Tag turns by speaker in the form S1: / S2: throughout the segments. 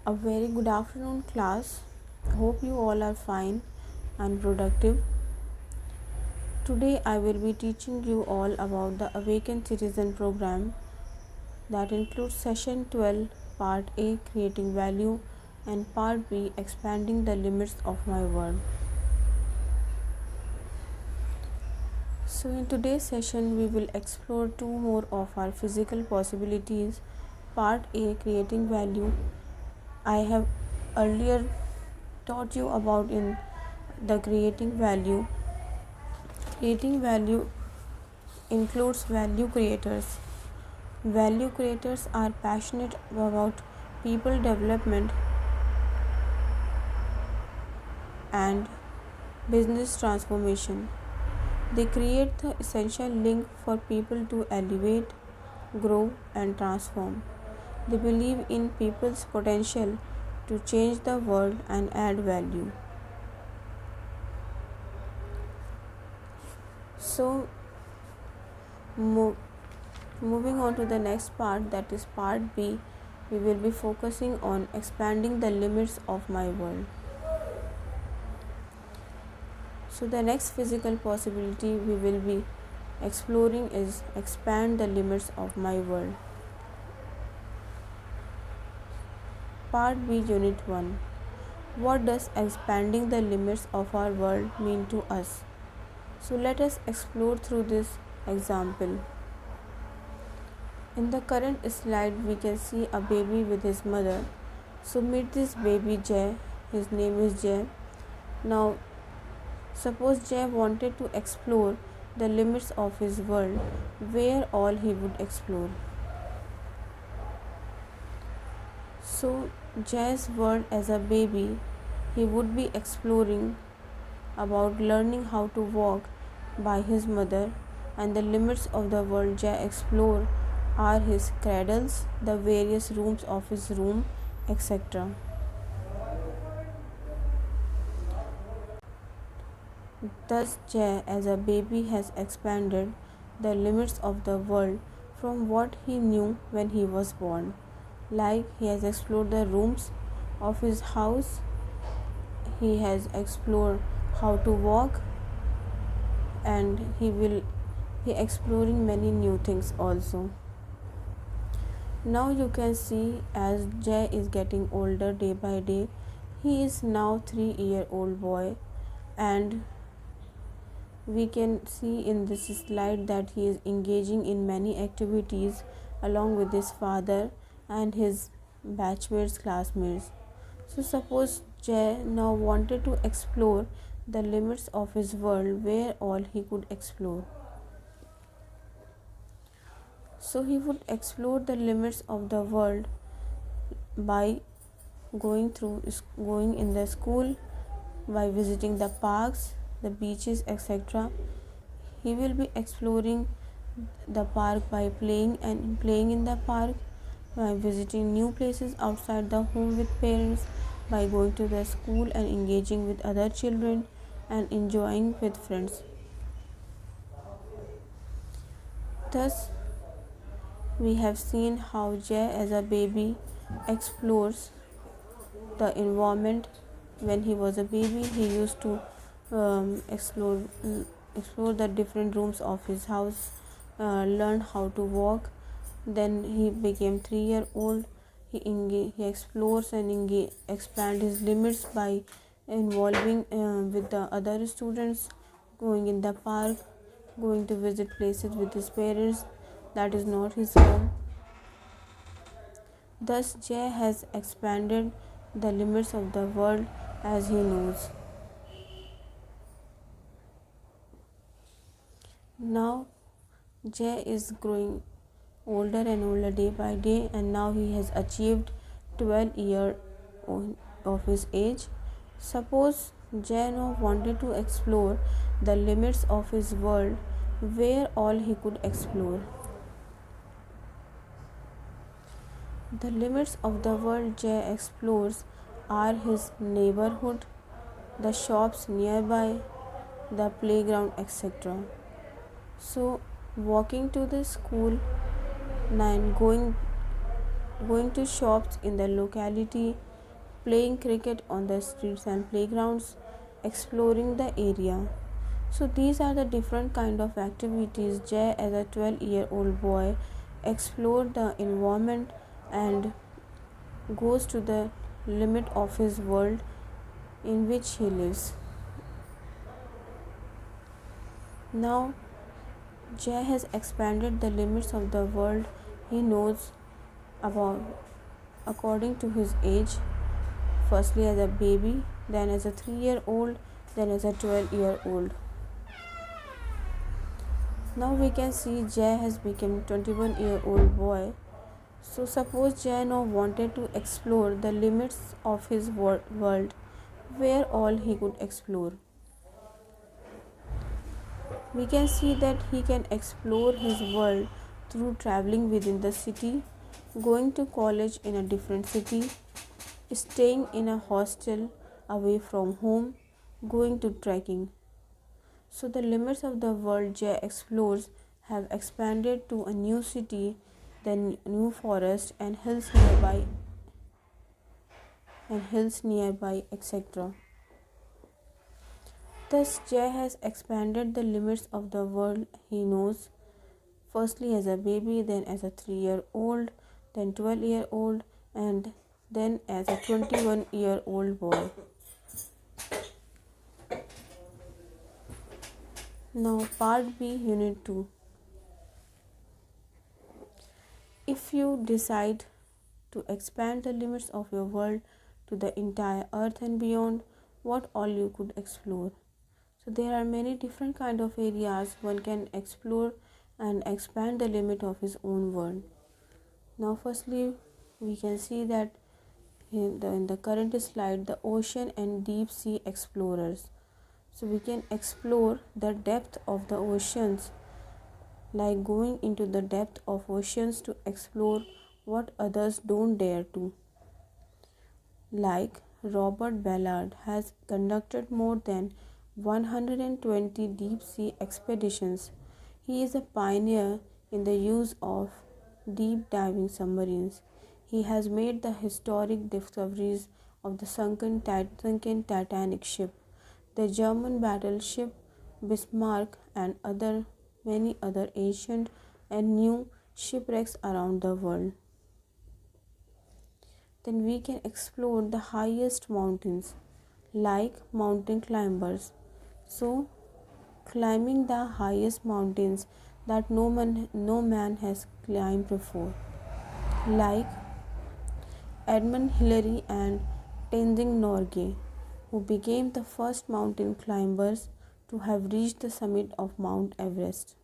S1: A very good afternoon, class. Hope you all are fine and productive. Today, I will be teaching you all about the Awakened Citizen program that includes session 12, part A, creating value, and part B, expanding the limits of my world. So, in today's session, we will explore two more of our physical possibilities. Part A, creating value. I have earlier taught you about in the creating value. Creating value includes value creators. Value creators are passionate about people development and business transformation. They create the essential link for people to elevate, grow, and transform. They believe in people's potential to change the world and add value. So, moving on to the next part, that is part B, we will be focusing on expanding the limits of my world. So, the next physical possibility we will be exploring is expand the limits of my world. Part B, Unit 1. What does expanding the limits of our world mean to us? So, let us explore through this example. In the current slide, we can see a baby with his mother. So, meet this baby Jay. His name is Jay. Now, suppose Jay wanted to explore the limits of his world, where all he would explore. So, Jay's world as a baby, he would be exploring about learning how to walk by his mother, and the limits of the world Jay explore are his cradles, the various rooms of his room, etc. Thus, Jay as a baby has expanded the limits of the world from what he knew when he was born. Like he has explored the rooms of his house, he has explored how to walk, and he exploring many new things also. Now you can see as Jay is getting older day by day, he is now 3-year-old boy, and we can see in this slide that he is engaging in many activities along with his father and his batchmates, classmates. So suppose Jay now wanted to explore the limits of his world, where all he could explore. So he would explore the limits of the world by going in the school, by visiting the parks, the beaches, etc. He will be exploring the park by playing in the park, by visiting new places outside the home with parents, by going to the school and engaging with other children and enjoying with friends. Thus, we have seen how Jay as a baby explores the environment. When he was a baby, he used to explore the different rooms of his house, learn how to walk. Then he became 3-year-old. He explores and expand his limits by involving with the other students, going in the park, going to visit places with his parents that is not his home. Thus, Jay has expanded the limits of the world as he knows. Now, Jay is growing older and older day by day, and now he has achieved 12 years of his age. Suppose Jay now wanted to explore the limits of his world, where all he could explore. The limits of the world Jay explores are his neighborhood, the shops nearby, the playground, etc. So, walking to the school and going to shops in the locality, playing cricket on the streets and playgrounds, exploring the area. So these are the different kind of activities. Jay, as a 12-year-old boy, explored the environment and goes to the limit of his world in which he lives. Now Jay has expanded the limits of the world he knows about according to his age, firstly as a baby, then as a 3-year-old, then as a 12-year-old. Now we can see Jay has become 21-year-old boy. So suppose Jay now wanted to explore the limits of his world, where all he could explore. We can see that he can explore his world through traveling within the city, going to college in a different city, staying in a hostel away from home, going to trekking. So the limits of the world Jay explores have expanded to a new city, then new forest and hills nearby, etc. Thus Jay has expanded the limits of the world he knows, firstly as a baby, then as a 3-year-old, then 12-year-old, and then as a 21-year-old boy. Now, Part B, Unit 2. If you decide to expand the limits of your world to the entire earth and beyond, what all you could explore. So there are many different kind of areas one can explore and expand the limit of his own world. Now firstly we can see that in the current slide, the ocean and deep sea explorers. So we can explore the depth of the oceans, like going into the depth of oceans to explore what others don't dare to. Like Robert Ballard has conducted more than 120 deep sea expeditions. He is a pioneer in the use of deep diving submarines. He has made the historic discoveries of the sunken Titanic ship, the German battleship Bismarck, and many other ancient and new shipwrecks around the world. Then we can explore the highest mountains, like mountain climbers. So climbing the highest mountains that no man has climbed before, like Edmund Hillary and Tenzing Norgay, who became the first mountain climbers to have reached the summit of Mount Everest.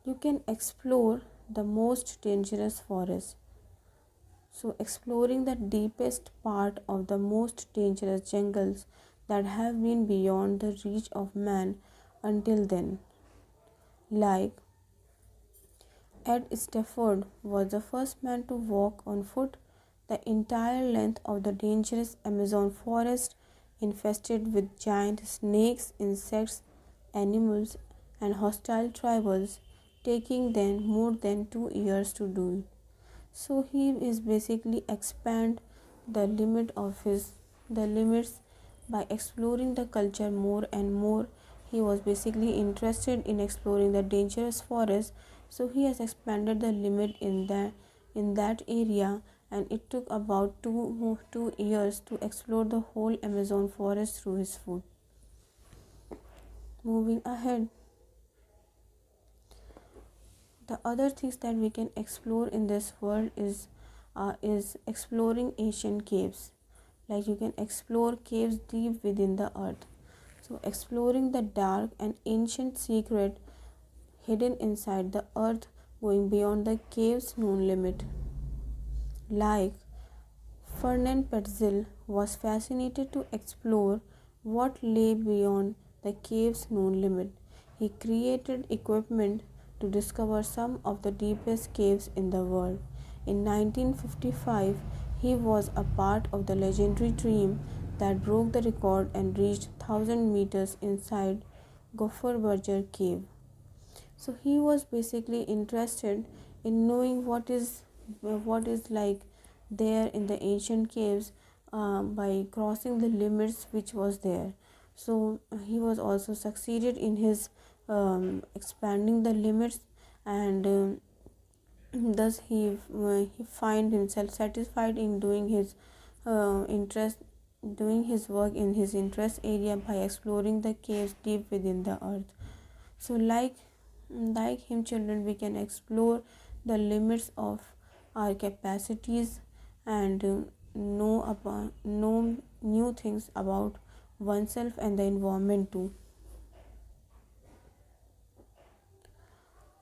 S1: You can explore the most dangerous forest. So exploring the deepest part of the most dangerous jungles that have been beyond the reach of man until then. Like Ed Stafford was the first man to walk on foot the entire length of the dangerous Amazon forest, infested with giant snakes, insects, animals, and hostile tribals, taking them more than 2 years to do it. So he is basically expand the limits by exploring the culture more and more. He was basically interested in exploring the dangerous forest, so he has expanded the limit in that area, and it took about 2 years to explore the whole Amazon forest through his foot. Moving ahead, the other things that we can explore in this world is exploring ancient caves. Like you can explore caves deep within the earth. So exploring the dark and ancient secret hidden inside the earth, going beyond the cave's known limit. Like Fernand Petzl was fascinated to explore what lay beyond the cave's known limit. He created equipment to discover some of the deepest caves in the world. In 1955, he was a part of the legendary team that broke the record and reached 1,000 meters inside Gopher Berger Cave. So he was basically interested in knowing what is like there in the ancient caves by crossing the limits which was there. So he was also succeeded in his expanding the limits, and thus he find himself satisfied in doing his interest doing his work in his interest area by exploring the caves deep within the earth. So like him, children, we can explore the limits of our capacities, and know new things about oneself and the environment too.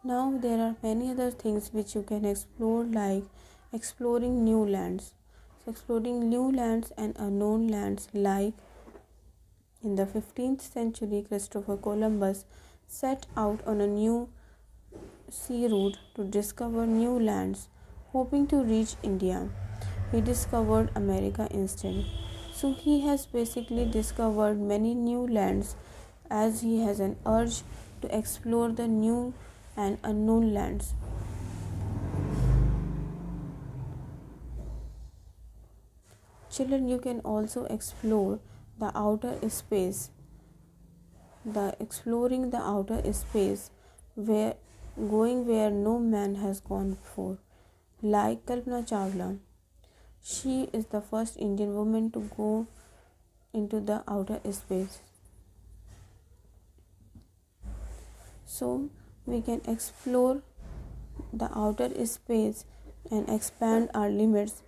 S1: Now there are many other things which you can explore, like exploring new lands. So exploring new lands and unknown lands, like in the 15th century, Christopher Columbus set out on a new sea route to discover new lands, hoping to reach India. He discovered America instead. So he has basically discovered many new lands, as he has an urge to explore the new and unknown lands. Children, you can also explore the outer space. The exploring the outer space, where where no man has gone before, like Kalpana Chawla. She is the first Indian woman to go into the outer space. So we can explore the outer space and expand our limits.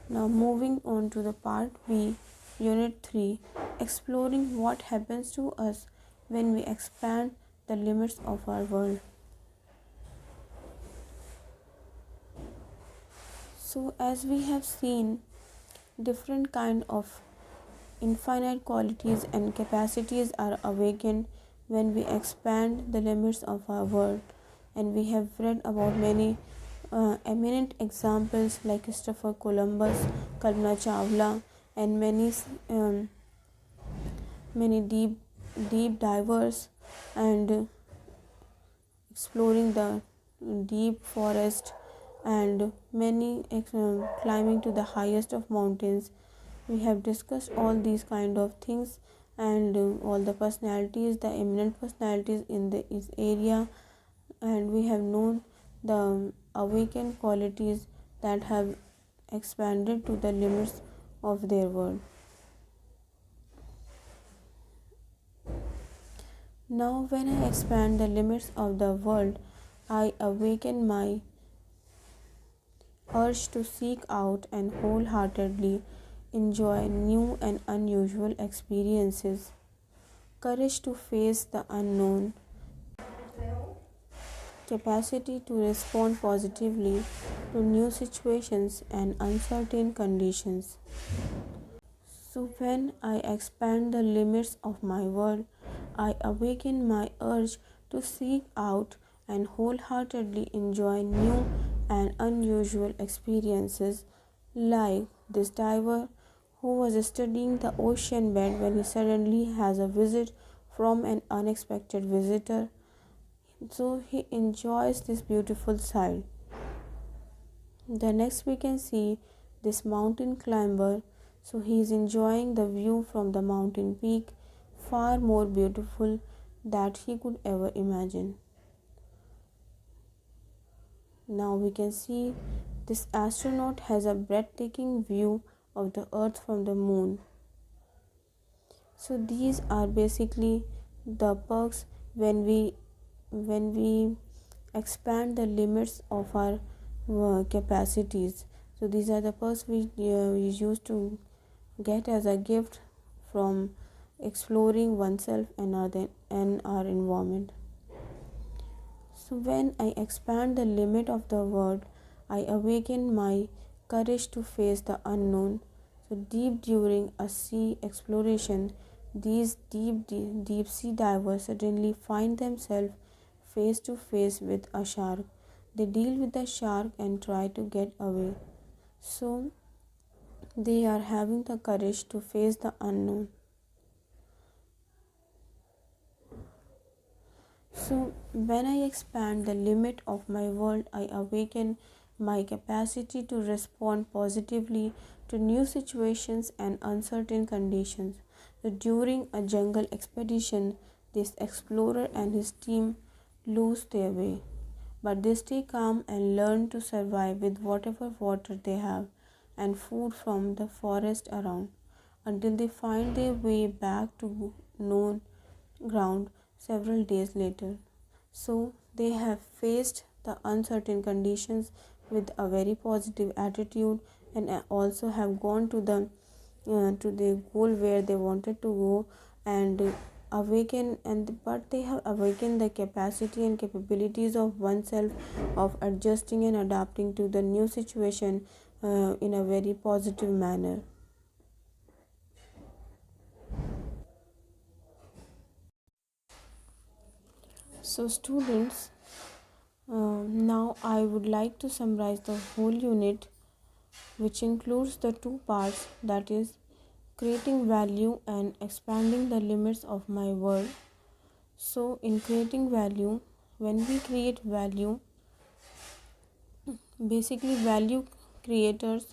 S1: Now moving on to the part B, unit 3, exploring what happens to us when we expand the limits of our world. So as we have seen, different kind of infinite qualities and capacities are awakened when we expand the limits of our world, and we have read about many eminent examples like Christopher Columbus, Kalpana Chawla, and many deep divers, and exploring the deep forest, and many climbing to the highest of mountains. We have discussed all these kind of things, and all the personalities, the eminent personalities in this area, and we have known the awakened qualities that have expanded to the limits of their world. Now when I expand the limits of the world, I awaken my urge to seek out and wholeheartedly enjoy new and unusual experiences, courage to face the unknown, capacity to respond positively to new situations and uncertain conditions. So, when I expand the limits of my world, I awaken my urge to seek out and wholeheartedly enjoy new and unusual experiences, like this diver who was studying the ocean bed when he suddenly has a visit from an unexpected visitor. So, he enjoys this beautiful sight. The next we can see this mountain climber. So he is enjoying the view from the mountain peak, far more beautiful that he could ever imagine. Now we can see this astronaut has a breathtaking view of the earth from the moon. So these are basically the perks when we expand the limits of our capacities. So these are the perks we used to get as a gift from exploring oneself and our environment. So when I expand the limit of the world, I awaken my courage to face the unknown. So deep during a sea exploration, these deep sea divers suddenly find themselves face to face with a shark. They deal with the shark and try to get away. So they are having the courage to face the unknown. So when I expand the limit of my world, I awaken my capacity to respond positively to new situations and uncertain conditions. So during a jungle expedition, this explorer and his team lose their way, but they stay calm and learn to survive with whatever water they have and food from the forest around until they find their way back to known ground several days later. So they have faced the uncertain conditions with a very positive attitude and also have gone to the goal where they wanted to go and awaken and but they have awakened the capacity and capabilities of oneself of adjusting and adapting to the new situation in a very positive manner. So students, now I would like to summarize the whole unit, which includes the two parts, that is creating value and expanding the limits of my world. So in creating value, when we create value, basically value creators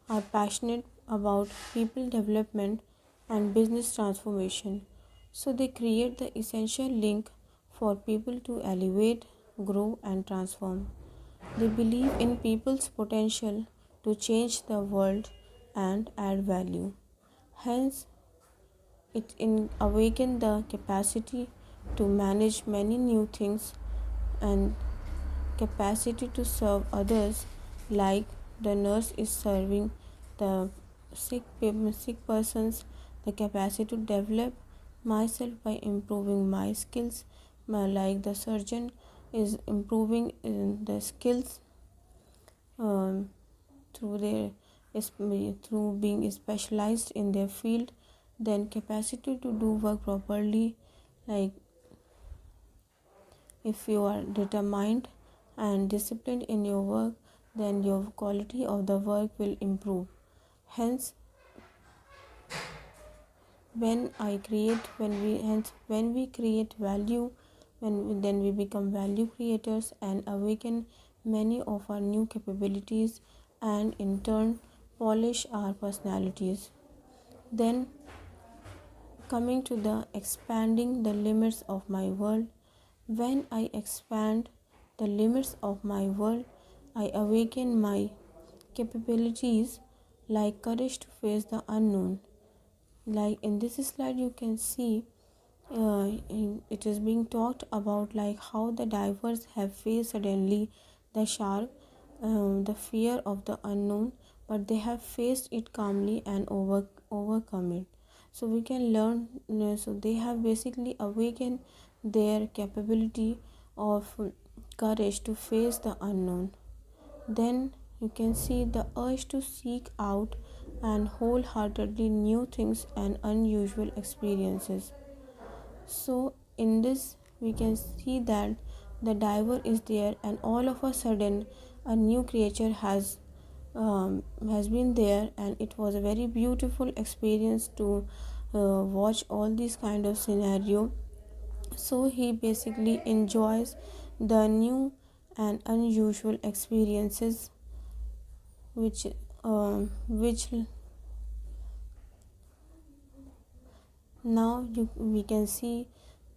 S1: are passionate about people development and business transformation. So they create the essential link for people to elevate, grow and transform. They believe in people's potential to change the world and add value. Hence, it awakens the capacity to manage many new things and capacity to serve others, like the nurse is serving the sick persons, the capacity to develop myself by improving my skills, like the surgeon is improving the skills um, through their through being specialized in their field. Then capacity to do work properly, like if you are determined and disciplined in your work, then your quality of the work will improve. Hence, when we create value, then we become value creators and awaken many of our new capabilities and in turn polish our personalities. Then coming to the expanding the limits of my world, when I expand the limits of my world, I awaken my capabilities like courage to face the unknown. Like in this slide, you can see it is being talked about like how the divers have faced suddenly the shark, the fear of the unknown, but they have faced it calmly and overcome it. So we can learn. So they have basically awakened their capability of courage to face the unknown. Then you can see the urge to seek out and wholeheartedly new things and unusual experiences. So in this we can see that the diver is there and all of a sudden a new creature has been there, and it was a very beautiful experience to watch all these kind of scenario. So he basically enjoys the new and unusual experiences which now we can see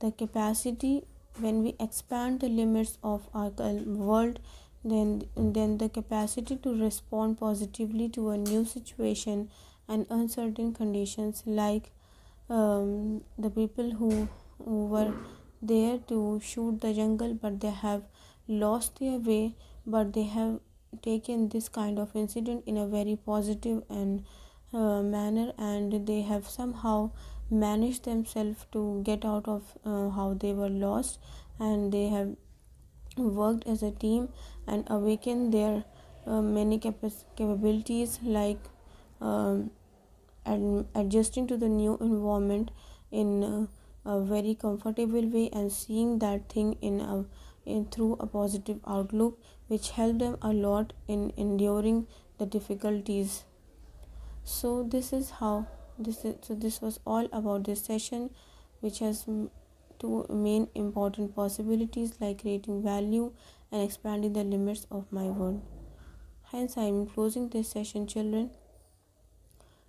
S1: the capacity when we expand the limits of our world, then the capacity to respond positively to a new situation and uncertain conditions, like the people who were there to shoot the jungle but they have lost their way, but they have taken this kind of incident in a very positive and manner, and they have somehow managed themselves to get out of how they were lost, and they have worked as a team and awakened their many capabilities, like um, and adjusting to the new environment in a very comfortable way and seeing that thing in through a positive outlook, which helped them a lot in enduring the difficulties. So this was all about this session, which has two main important possibilities like creating value and expanding the limits of my world. Hence, I am closing this session, children.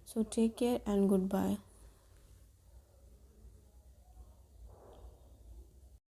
S1: So, take care and goodbye.